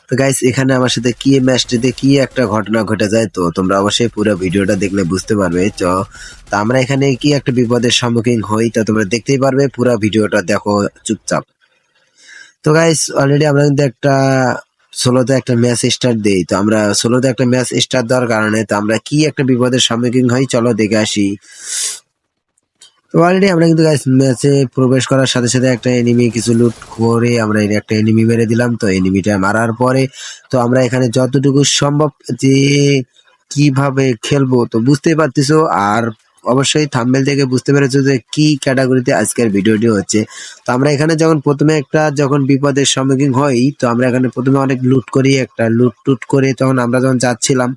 তো গাইস এখানে আমার সাথে কি ম্যাচটিতে কি একটা ঘটনা ঘটে যায়, তো তোমরা অবশ্যই পুরো ভিডিওটা দেখলে বুঝতে পারবে। তো আমরা এখানে কি একটা বিপদের সম্মুখীন হই, তো তোমরা দেখতেই পারবে, পুরো ভিডিওটা দেখো চুপচাপ। তো গাইস অলরেডি আমরা কিন্তু একটা ষোলোতে একটা ম্যাচ স্টার্ট দিই। তো আমরা ষোলোতে একটা ম্যাচ স্টার্ট দেওয়ার কারণে তো আমরা কি একটা বিপদের সম্মুখীন হই, চলো দেখে আসি। তো অলরেডি আমরা কিন্তু গাইস ম্যাচে প্রবেশ করার সাথে সাথে একটা এনিমি কিছু লুট করে আমরা একটা এনিমি মেরে দিলাম। তো এনিমিটা মারার পরে তো আমরা এখানে যতটুকু সম্ভব যে কিভাবে খেলবো তো বুঝতেই পারতেছো, আর অবশ্যই থাম্বনেল থেকে বুঝতে পেরেছো যে কি ক্যাটাগরিতে আজকের ভিডিওটি হচ্ছে। তো আমরা এখানে যখন বিপদের সম্মুখীন হই, তো আমরা এখানে প্রথমে অনেক লুট করি, একটা লুট করে তখন আমরা যখন যাচ্ছিলাম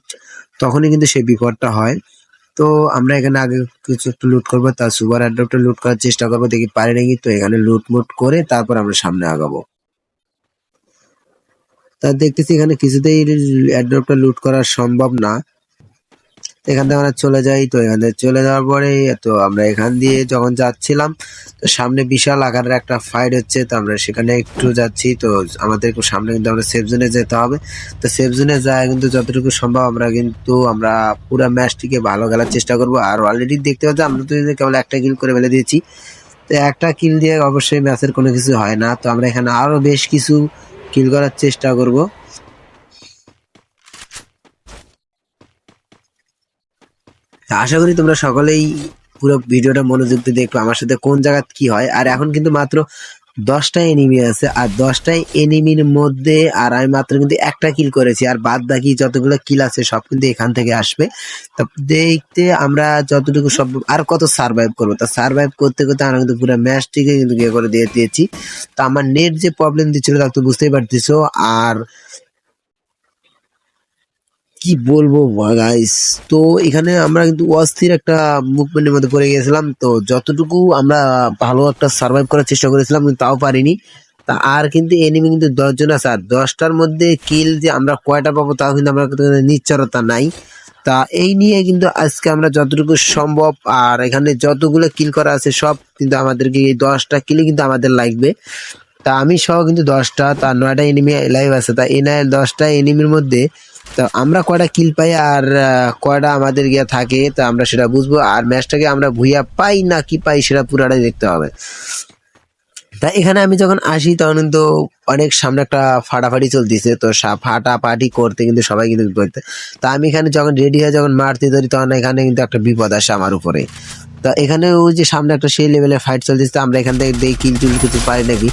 তখনই কিন্তু সেই বিপদটা হয়। তো আমরা এখানে আগে কিছু একটু লুট করবো, তার সুপার অ্যাডাপ্টার লুট করার চেষ্টা করবো, দেখি পারি নাকি। তো এখানে লুট মুট করে তারপর আমরা সামনে আগাবো। তা দেখতেছি এখানে কিছুতেই অ্যাডাপ্টার লুট করা সম্ভব না। এখান থেকে আমরা চলে যাই। তো এখান থেকে চলে যাওয়ার পরে তো আমরা এখান দিয়ে যখন যাচ্ছিলাম তো সামনে বিশাল আকারের একটা ফাইট হচ্ছে। তো আমরা সেখানে একটু যাচ্ছি। তো আমাদের সামনে কিন্তু আমরা সেফ জোনে যেতে হবে। তো সেফ জোনে যায় কিন্তু যতটুকু সম্ভব আমরা পুরো ম্যাচটিকে ভালো খেলার চেষ্টা করব। আর অলরেডি দেখতে পাচ্ছি আমরা তো কেবল একটা কিল করে ফেলে দিয়েছি। তো একটা কিল দিয়ে অবশ্যই ম্যাচের কোনো কিছু হয় না। তো আমরা এখানে আরো বেশ কিছু কিল করার চেষ্টা করব। আশা করি তোমরা সকলেই পুরো ভিডিওটা মনোযোগ দিয়ে দেখবে আমার সাথে কোন জায়গা কি হয়। আর এখন কিন্তু মাত্র 10টা এনিমি আছে, আর 10টা এনিমির মধ্যে আর আমি মাত্র কিন্তু একটা কিল করেছি, আর বাদ বাকি যতগুলো কিল আছে সব কিন্তু এখান থেকে আসবে। তা দেখতে আমরা যতটুকু সব আর কত সার্ভাইভ করবো, তা সার্ভাইভ করতে করতে আমরা কিন্তু পুরো ম্যাচটিকে কিন্তু ইয়ে করে দিয়েছি। তো আমার নেট যে প্রবলেম দিচ্ছিল তা তো বুঝতেই পারতেছো। আর কি বলবো গাইস, তো এখানে আমরা কিন্তু অস্থির একটা মুভমেন্টের মধ্যে পড়ে গেছিলাম। তো যতটুকু আমরা ভালো একটা সার্ভাইভ করার চেষ্টা করেছিলাম কিন্তু তাও পারিনি। তা আর কিন্তু এনিমি কিন্তু 10 জন আছে, আর 10টার মধ্যে কিল যে আমরা কয়টা পাবো তাও কিন্তু আমরা নিশ্চয়তা নাই। তা এই নিয়ে কিন্তু আজকে আমরা যতটুকু সম্ভব, আর এখানে যতগুলো কিল করা আছে সব কিন্তু আমাদেরকে এই 10টা কিলে কিন্তু আমাদের লাগবে। তা আমি সহ কিন্তু 10টা, তার 9টা এনিমি লাইভ আছে। তা এই 10টা এনিমির মধ্যে তো আমরা কয়টা কিল পাই আর কয়টা আমাদের গিয়া থাকে, তা আমরা সেটা বুঝবো। আর ম্যাচটাকে আমরা ভুইয়া পাই না কি পাই সেটা পুরাটাই দেখতে হবে। তা এখানে আমি যখন আসি তখন কিন্তু অনেক সামনে একটা ফাটাফাটি চলতেছে। তো ফাটাফাটি করতে কিন্তু সবাই কিন্তু করতে, তা আমি এখানে যখন রেডি হয়ে যখন মারতে ধরি তখন এখানে কিন্তু একটা বিপদ আসে আমার উপরে। তা এখানে ওই যে সামনে একটা সেই লেভেলের ফাইট চলতেছে, আমরা এখান থেকে দেখি কিল টিল কিছু পারি নাকি।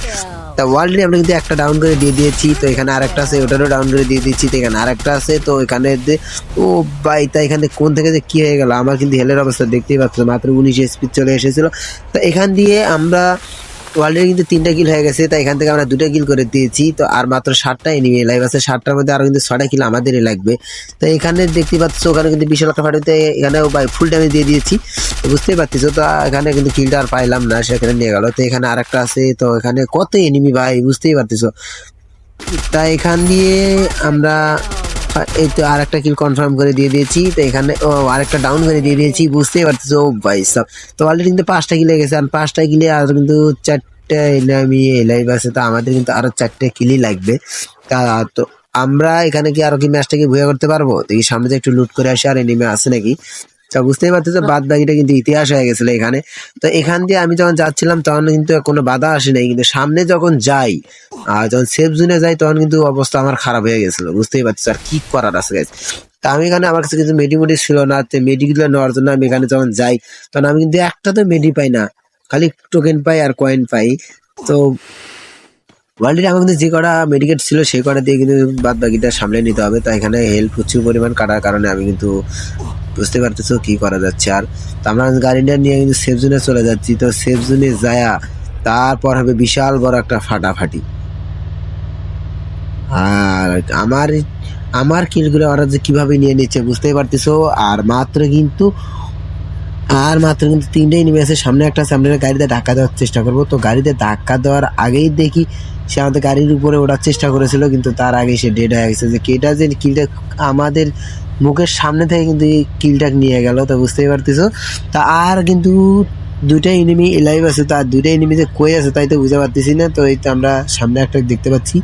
তা অলরেডি আমরা কিন্তু একটা ডাউন করে দিয়ে দিয়েছি। তো এখানে আরেকটা আছে, ওটারও ডাউন করে দিয়ে দিচ্ছি। তো এখানে আরেকটা আছে। তো এখানে ও ভাই, তা এখানে কোন থেকে যে কি হয়ে গেল, আমার কিন্তু হেলের অবস্থা দেখতেই পাচ্ছ, মাত্র 19 স্পিড চলে এসেছিল। তো এখান দিয়ে আমরা অলরেডি কিন্তু 3টা কিল হয়ে গেছে। তাই এখান থেকে আমরা 2টা কিল করে দিয়েছি। তো আর মাত্র 7টা এনিমি লাইভ আছে, 7টার মধ্যে আরো কিন্তু 6টা কিল আমাদেরই লাগবে। তো এখানে দেখতে পাচ্ছ ওখানে কিন্তু বিশাল একটা ফাটিতে এখানেও ভাই ফুল ড্যামেজ দিয়ে দিয়েছি। তো বুঝতেই পারতেছো, তো এখানে কিন্তু কিলটা আর পাইলাম না, সেখানে নিয়ে গেল। তো এখানে আরেকটা আছে। তো এখানে কত এনিমি ভাই, বুঝতেই পারতেছো। তা এখান দিয়ে আমরা এই তো আরেকটা কিল কনফার্ম করে দিয়ে দিয়েছি। তো এখানে আরেকটা ডাউন করে দিয়ে দিয়েছি, বুঝতেই পারতেছো ভাই সব। তো অলরেডি কিন্তু 5টা কিলে গেছে, আর 5টা কিলে আর কিন্তু 4টা এনিমি লাইভ আছে। তো আমাদের কিন্তু আরো 4টে কিলই লাগবে। তা তো আমরা এখানে কি আরো কি ম্যাচটাকে ভুয়া করতে পারবো, দেখি সামনে যে একটু লুট করে আসি আর এনিমি আছে নাকি। তা বুঝতেই পারতেছো বাদ বাকিটা কিন্তু ইতিহাস হয়ে গেছিল এখানে। তো এখান দিয়ে আমি যখন যাচ্ছিলাম তখন কিন্তু কোনো বাধা আসে নাই, কিন্তু সামনে যখন যাই আর যখন সেফ জোনে যাই তখন কিন্তু অবস্থা আমার খারাপ হয়ে গেছিল, বুঝতেই পারছি আর কি করার আছে গাইস। তা আমি এখানে আমার কাছে কিন্তু মেডি ছিল না, মেডিগুলো নেওয়ার জন্য আমি এখানে যখন যাই তখন আমি কিন্তু একটা তো মেডি পাই না, খালি টোকেন পাই আর কয়েন পাই। তো অলরেডি আমার কিন্তু যে কটা মেডিকেট ছিল সেই কটা দিয়ে কিন্তু বাদ বাকিটা সামলে নিতে হবে। তো এখানে হেল্প প্রচুর পরিমাণ কাটার কারণে আমি কিন্তু বুঝতে পারতেছো কি করা যাচ্ছে। আর তো আমরা গাড়িটা নিয়ে কিন্তু সেফ জোনে চলে যাচ্ছি। তো সেফ জোনে যায়া তারপর হবে বিশাল বড় একটা ফাটাফাটি। আর আমার কিলগুলো ওরা যে কিভাবে নিয়ে নিচ্ছে বুঝতেই পারতেছো। আর মাত্র কিন্তু 3টা এনিমি আছে, সামনে একটা আছে। আমরা গাড়িতে ধাক্কা দেওয়ার চেষ্টা করবো। তো গাড়িতে ধাক্কা দেওয়ার আগেই দেখি সে আমাদের গাড়ির উপরে ওঠার চেষ্টা করেছিল, কিন্তু তার আগে সে ডেড হয়ে গেছে। যে কেটা যে কিলটা আমাদের মুখের সামনে থেকে কিন্তু এই কিলটা নিয়ে গেল, তো বুঝতেই পারতেছো। তা আর কিন্তু 2টা এনিমি লাইভ আছে, তার 2টা এনিমি যে কই আছে তাই তো বুঝতে পারতেছি না। তো এই তো আমরা সামনে একটা দেখতে পাচ্ছি।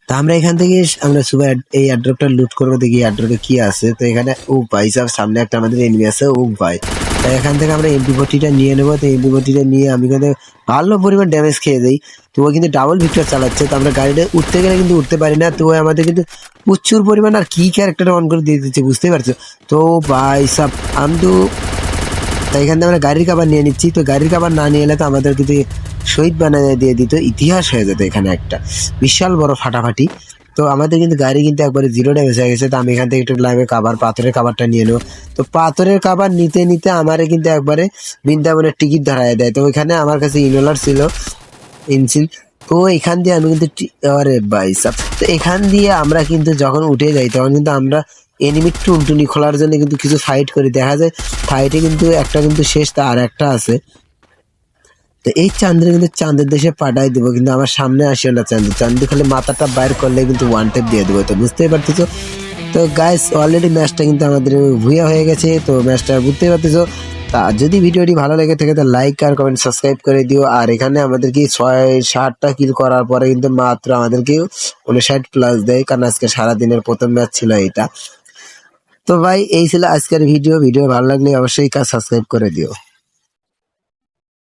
তা আমরা এখান থেকে আমরা সুপার এই এয়ারড্রপটা লুট করবো, দেখি এয়ারড্রপে কি আছে। তো এখানে ও ভাই সাহেব সামনে একটা আমাদের এনিমি আছে, ও ভাই। তাই এখান থেকে আমরা MP40টা নিয়ে নেবো। তো MP40টা নিয়ে আমি কিন্তু ভালো পরিমাণ ড্যামেজ খেয়ে দেই। তো ও কিন্তু ডাবল ভিক্টর চালাচ্ছে। তো আমরা গাড়িটা উঠতে গেলে কিন্তু উঠতে পারি না। তো ও আমাদের কিন্তু প্রচুর পরিমাণ আর কি ক্যারেক্টার অন করে দিয়ে দিচ্ছে, বুঝতেই পারছো। তো ভাই সাহেব আমি তো তাই এখান থেকে আমরা গাড়ির কাবার নিয়ে নিচ্ছি। তো গাড়ির কাবার না নিয়ে এলে তো আমাদের কিন্তু শহীদ বানায় দিয়ে দিত, ইতিহাস হয়ে যেত এখানে একটা বিশাল বড় ফাটাফাটি। তো আমাদের কিন্তু গাড়ি কিন্তু একবারে 0 ড্যামেজ হয়ে গেছে। তো আমি এখান থেকে একটু লাইমে কাবার পাথরের কাবারটা নিয়ে নেবো। তো পাথরের কাবার নিতে নিতে আমারে কিন্তু একবারে বৃন্দাবনের টিকিট ধরায় দেয়। তো ওইখানে আমার কাছে ইনহেলার ছিল, ইনসিল। তো এখান দিয়ে আমি কিন্তু আরে ভাই সাব, তো এখান দিয়ে আমরা কিন্তু যখন উঠে যাই তখন কিন্তু আমরা এনিমির টুনটুনি খোলার জন্য কিন্তু কিছু ফাইট করি, দেখা যায় ফাইটে কিন্তু একটা কিন্তু শেষ, তা আর একটা আছে। তো এই চান্দ্রে কিন্তু চাঁদের দেশে পাঠাই দিব, কিন্তু আমার সামনে আসিও না চান্দ, চান্দি খালি মাথাটা বাইর করলে কিন্তু ওয়ান টেপ দিয়ে দেবো। তো বুঝতেই পারতেছো। তো গাইস অলরেডি ম্যাচটা কিন্তু আমাদের ভুয়া হয়ে গেছে। তো ম্যাচটা বুঝতেই পারতেছো। তা যদি ভিডিওটি ভালো লেগে থাকে তো লাইক আর কমেন্ট সাবস্ক্রাইব করে দিও। আর এখানে আমাদেরকে 6-7টা কিল করার পরে কিন্তু মাত্র আমাদেরকে 59+ দেয়, কারণ আজকে সারাদিনের প্রথম ম্যাচ ছিল এটা। তো ভাই এই ছিল আজকের ভিডিও। ভিডিও ভালো লাগলে অবশ্যই সাবস্ক্রাইব করে দিও।